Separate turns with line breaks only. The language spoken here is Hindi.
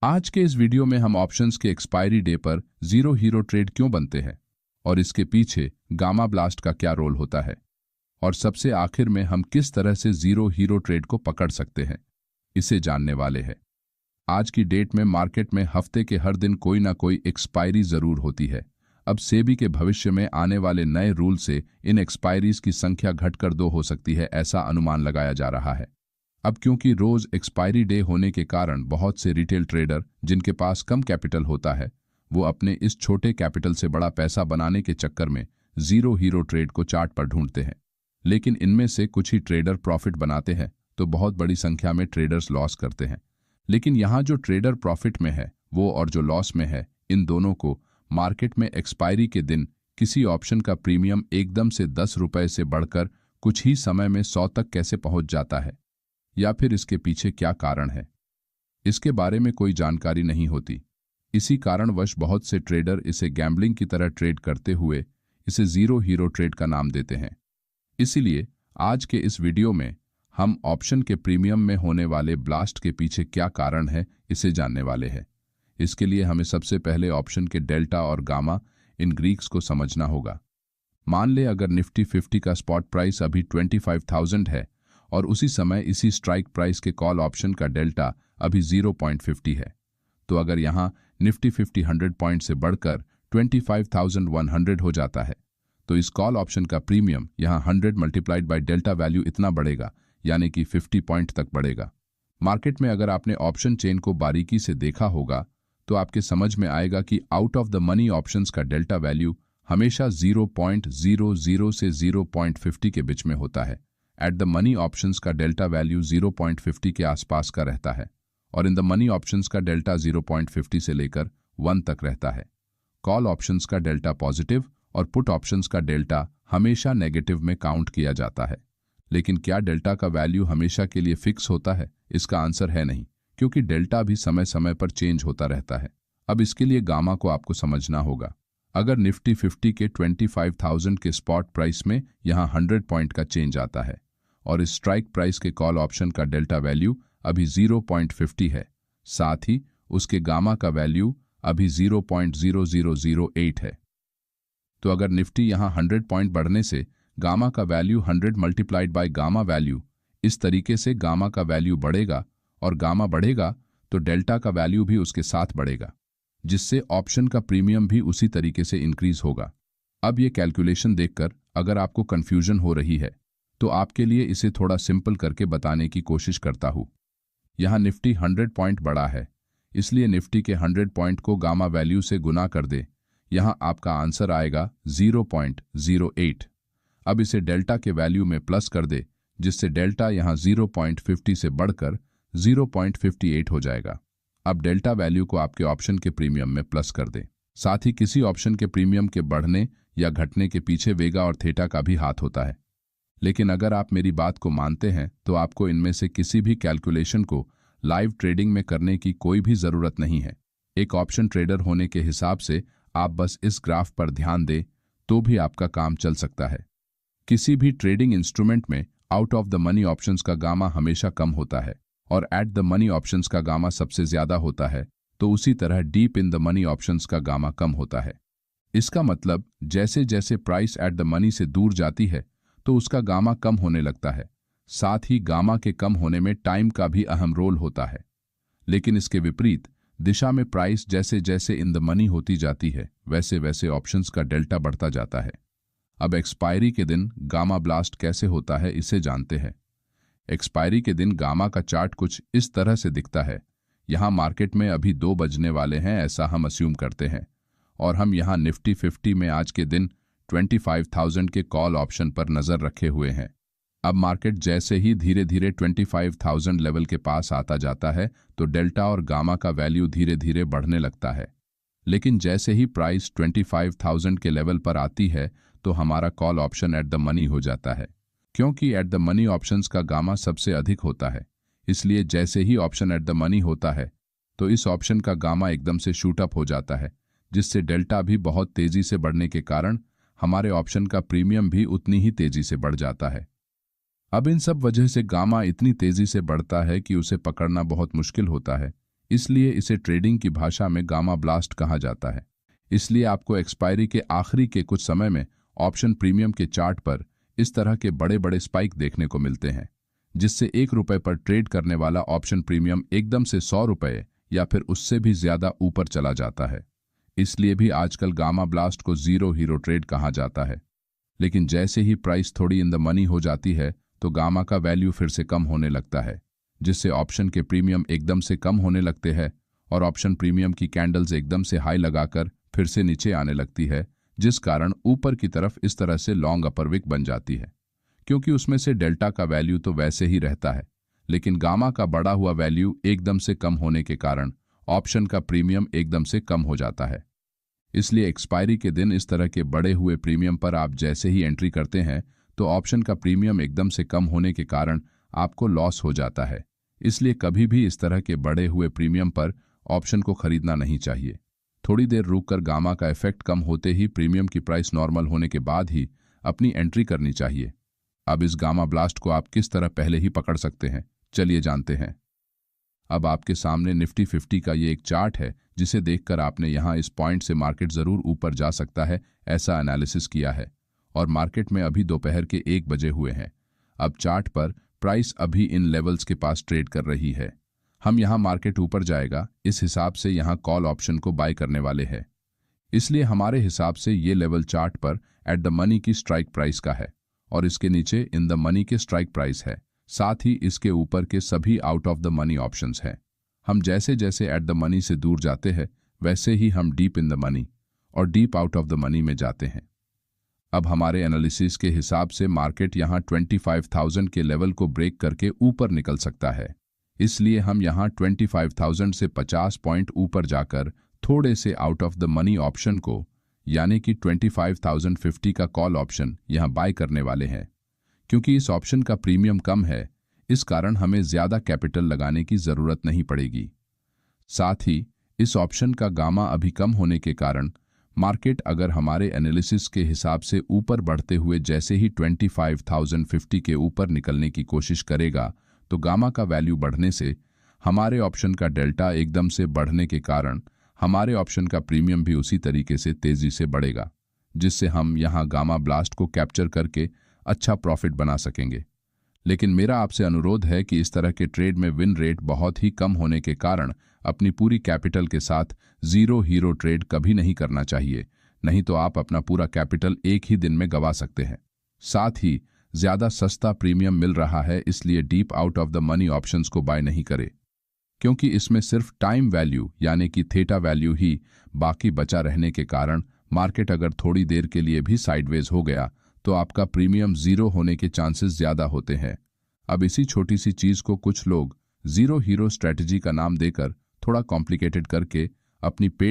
आज के इस वीडियो में हम ऑप्शंस के एक्सपायरी डे पर जीरो हीरो ट्रेड क्यों बनते हैं और इसके पीछे गामा ब्लास्ट का क्या रोल होता है, और सबसे आखिर में हम किस तरह से जीरो हीरो ट्रेड को पकड़ सकते हैं, इसे जानने वाले हैं। आज की डेट में मार्केट में हफ्ते के हर दिन कोई ना कोई एक्सपायरी जरूर होती है। अब सेबी के भविष्य में आने वाले नए रूल से इन एक्सपायरीज की संख्या घटकर 2 हो सकती है, ऐसा अनुमान लगाया जा रहा है। अब क्योंकि रोज एक्सपायरी डे होने के कारण बहुत से रिटेल ट्रेडर जिनके पास कम कैपिटल होता है, वो अपने इस छोटे कैपिटल से बड़ा पैसा बनाने के चक्कर में जीरो हीरो ट्रेड को चार्ट पर ढूंढते हैं। लेकिन इनमें से कुछ ही ट्रेडर प्रॉफिट बनाते हैं तो बहुत बड़ी संख्या में ट्रेडर्स लॉस करते हैं। लेकिन यहाँ जो ट्रेडर प्रॉफिट में है वो और जो लॉस में है, इन दोनों को मार्केट में एक्सपायरी के दिन किसी ऑप्शन का प्रीमियम एकदम से 10 रुपए से बढ़कर कुछ ही समय में 100 तक कैसे पहुंच जाता है, या फिर इसके पीछे क्या कारण है, इसके बारे में कोई जानकारी नहीं होती। इसी कारणवश बहुत से ट्रेडर इसे गैम्बलिंग की तरह ट्रेड करते हुए इसे जीरो हीरो ट्रेड का नाम देते हैं। इसीलिए आज के इस वीडियो में हम ऑप्शन के प्रीमियम में होने वाले ब्लास्ट के पीछे क्या कारण है, इसे जानने वाले हैं। इसके लिए हमें सबसे पहले ऑप्शन के डेल्टा और गामा इन ग्रीक्स को समझना होगा। मान ले अगर निफ्टी 50 का स्पॉट प्राइस अभी 25,000 है और उसी समय इसी स्ट्राइक प्राइस के कॉल ऑप्शन का डेल्टा अभी 0.50 है, तो अगर यहाँ निफ्टी 50 100 पॉइंट से बढ़कर 25,100 हो जाता है तो इस कॉल ऑप्शन का प्रीमियम यहाँ 100 मल्टीप्लाइड बाय डेल्टा वैल्यू इतना बढ़ेगा, यानी कि 50 पॉइंट तक बढ़ेगा। मार्केट में अगर आपने ऑप्शन चेन को बारीकी से देखा होगा तो आपके समझ में आएगा कि out of the money options का डेल्टा वैल्यू हमेशा 0.00 से 0.50 के बीच में होता है। एट द मनी ऑप्शंस का डेल्टा वैल्यू 0.50 के आसपास का रहता है और इन द मनी ऑप्शंस का डेल्टा 0.50 से लेकर 1 तक रहता है। कॉल ऑप्शंस का डेल्टा पॉजिटिव और पुट ऑप्शंस का डेल्टा हमेशा नेगेटिव में काउंट किया जाता है। लेकिन क्या डेल्टा का वैल्यू हमेशा के लिए फिक्स होता है? इसका आंसर है नहीं, क्योंकि डेल्टा भी समय समय पर चेंज होता रहता है। अब इसके लिए गामा को आपको समझना होगा। अगर निफ्टी 50 के 25,000 के स्पॉट प्राइस में यहाँ 100 पॉइंट का चेंज आता है और इस स्ट्राइक प्राइस के कॉल ऑप्शन का डेल्टा वैल्यू अभी 0.50 है, साथ ही उसके गामा का वैल्यू अभी 0.0008 है, तो अगर निफ्टी यहाँ 100 पॉइंट बढ़ने से गामा का value 100 multiplied by gamma value, इस तरीके से गामा का वैल्यू बढ़ेगा और गामा बढ़ेगा तो डेल्टा का वैल्यू भी उसके साथ बढ़ेगा, जिससे ऑप्शन का प्रीमियम भी उसी तरीके से इंक्रीज होगा। अब ये कैलकुलेशन देखकर अगर आपको कंफ्यूजन हो रही है तो आपके लिए इसे थोड़ा सिंपल करके बताने की कोशिश करता हूँ। यहाँ निफ्टी 100 पॉइंट बढ़ा है, इसलिए निफ्टी के 100 पॉइंट को गामा वैल्यू से गुना कर दे। यहाँ आपका आंसर आएगा 0.08। अब इसे डेल्टा के वैल्यू में प्लस कर दे, जिससे डेल्टा यहाँ 0.50 से बढ़कर 0.58 हो जाएगा। अब डेल्टा वैल्यू को आपके ऑप्शन के प्रीमियम में प्लस कर दे। साथ ही किसी ऑप्शन के प्रीमियम के बढ़ने या घटने के पीछे वेगा और थीटा का भी हाथ होता है। लेकिन अगर आप मेरी बात को मानते हैं तो आपको इनमें से किसी भी कैलकुलेशन को लाइव ट्रेडिंग में करने की कोई भी ज़रूरत नहीं है। एक ऑप्शन ट्रेडर होने के हिसाब से आप बस इस ग्राफ पर ध्यान दें तो भी आपका काम चल सकता है। किसी भी ट्रेडिंग इंस्ट्रूमेंट में out of the money options का गामा हमेशा कम होता है और एट द मनी ऑप्शंस का गामा सबसे ज़्यादा होता है, तो उसी तरह deep in the money options का गामा कम होता है। इसका मतलब जैसे जैसे प्राइस एट द मनी से दूर जाती है तो उसका गामा कम होने लगता है। साथ ही गामा के कम होने में टाइम का भी अहम रोल होता है। लेकिन इसके विपरीत दिशा में प्राइस जैसे जैसे इन द मनी होती जाती है वैसे वैसे ऑप्शंस का डेल्टा बढ़ता जाता है। अब एक्सपायरी के दिन गामा ब्लास्ट कैसे होता है, इसे जानते हैं। एक्सपायरी के दिन गामा का चार्ट कुछ इस तरह से दिखता है। यहाँ मार्केट में अभी 2 बजने वाले हैं, ऐसा हम अस्यूम करते हैं, और हम यहाँ निफ्टी 50 में आज के दिन 25,000 के कॉल ऑप्शन पर नज़र रखे हुए हैं। अब मार्केट जैसे ही धीरे धीरे 25,000 लेवल के पास आता जाता है तो डेल्टा और गामा का वैल्यू धीरे धीरे बढ़ने लगता है। लेकिन जैसे ही प्राइस 25,000 के लेवल पर आती है तो हमारा call option at the money हो जाता है। क्योंकि एट द मनी ऑप्शंस का गामा सबसे अधिक होता है, इसलिए जैसे ही ऑप्शन एट द मनी होता है तो इस ऑप्शन का गामा एकदम से शूट अप हो जाता है, जिससे डेल्टा भी बहुत तेजी से बढ़ने के कारण हमारे ऑप्शन का प्रीमियम भी उतनी ही तेजी से बढ़ जाता है। अब इन सब वजह से गामा इतनी तेजी से बढ़ता है कि उसे पकड़ना बहुत मुश्किल होता है। इसलिए इसे ट्रेडिंग की भाषा में गामा ब्लास्ट कहा जाता है। इसलिए आपको एक्सपायरी के आखिरी के कुछ समय में ऑप्शन प्रीमियम के चार्ट पर इस तरह के बड़े बड़े स्पाइक देखने को मिलते हैं, जिससे ₹1 पर ट्रेड करने वाला ऑप्शन प्रीमियम एकदम से ₹100 या फिर उससे भी ज्यादा ऊपर चला जाता है। इसलिए भी आजकल गामा ब्लास्ट को जीरो हीरो ट्रेड कहा जाता है। लेकिन जैसे ही प्राइस थोड़ी इन द मनी हो जाती है तो गामा का वैल्यू फिर से कम होने लगता है, जिससे ऑप्शन के प्रीमियम एकदम से कम होने लगते हैं और ऑप्शन प्रीमियम की कैंडल्स एकदम से हाई लगाकर फिर से नीचे आने लगती है, जिस कारण ऊपर की तरफ इस तरह से लॉन्ग अपर विक बन जाती है। क्योंकि उसमें से डेल्टा का वैल्यू तो वैसे ही रहता है, लेकिन गामा का बढ़ा हुआ वैल्यू एकदम से कम होने के कारण ऑप्शन का प्रीमियम एकदम से कम हो जाता है। इसलिए एक्सपायरी के दिन इस तरह के बढ़े हुए प्रीमियम पर आप जैसे ही एंट्री करते हैं तो ऑप्शन का प्रीमियम एकदम से कम होने के कारण आपको लॉस हो जाता है। इसलिए कभी भी इस तरह के बढ़े हुए प्रीमियम पर ऑप्शन को खरीदना नहीं चाहिए। थोड़ी देर रुककर गामा का इफेक्ट कम होते ही प्रीमियम की प्राइस नॉर्मल होने के बाद ही अपनी एंट्री करनी चाहिए। अब इस गामा ब्लास्ट को आप किस तरह पहले ही पकड़ सकते हैं, चलिए जानते हैं। अब आपके सामने निफ्टी 50 का ये एक चार्ट है, जिसे देखकर आपने यहाँ इस पॉइंट से मार्केट जरूर ऊपर जा सकता है ऐसा एनालिसिस किया है। और मार्केट में अभी दोपहर के 1 बजे हुए हैं। अब चार्ट पर प्राइस अभी इन लेवल्स के पास ट्रेड कर रही है। हम यहाँ मार्केट ऊपर जाएगा इस हिसाब से यहाँ कॉल ऑप्शन को बाय करने वाले हैं। इसलिए हमारे हिसाब से ये लेवल चार्ट पर एट द मनी की स्ट्राइक प्राइस का है और इसके नीचे इन द मनी के स्ट्राइक प्राइस है। साथ ही इसके ऊपर के सभी out of the money options हैं। हम जैसे जैसे एट द मनी से दूर जाते हैं वैसे ही हम डीप इन द मनी और deep out of the money में जाते हैं। अब हमारे एनालिसिस के हिसाब से मार्केट यहाँ 25,000 के लेवल को ब्रेक करके ऊपर निकल सकता है। इसलिए हम यहाँ 25,000 से 50 पॉइंट ऊपर जाकर थोड़े से out of the money option को यानी कि 25,050 का कॉल ऑप्शन यहाँ बाय करने वाले हैं। क्योंकि इस ऑप्शन का प्रीमियम कम है, इस कारण हमें ज्यादा कैपिटल लगाने की जरूरत नहीं पड़ेगी। साथ ही इस ऑप्शन का गामा अभी कम होने के कारण मार्केट अगर हमारे एनालिसिस के हिसाब से ऊपर बढ़ते हुए जैसे ही 25,050 के ऊपर निकलने की कोशिश करेगा तो गामा का वैल्यू बढ़ने से हमारे ऑप्शन का डेल्टा एकदम से बढ़ने के कारण हमारे ऑप्शन का प्रीमियम भी उसी तरीके से तेजी से बढ़ेगा, जिससे हम यहाँ गामा ब्लास्ट को कैप्चर करके अच्छा प्रॉफिट बना सकेंगे। लेकिन मेरा आपसे अनुरोध है कि इस तरह के ट्रेड में विन रेट बहुत ही कम होने के कारण अपनी पूरी कैपिटल के साथ जीरो हीरो ट्रेड कभी नहीं करना चाहिए, नहीं तो आप अपना पूरा कैपिटल एक ही दिन में गंवा सकते हैं। साथ ही ज्यादा सस्ता प्रीमियम मिल रहा है, इसलिए deep out of the money options को बाय नहीं करें, क्योंकि इसमें सिर्फ टाइम वैल्यू यानी कि थीटा वैल्यू ही बाकी बचा रहने के कारण मार्केट अगर थोड़ी देर के लिए भी साइडवेज हो गया तो आपका प्रीमियम जीरो होने के चांसेस ज्यादा होते हैं। अब इसी छोटी सी चीज को कुछ लोग जीरो हीरो स्ट्रेटजी का नाम देकर थोड़ा कॉम्प्लिकेटेड करके अपनी पेड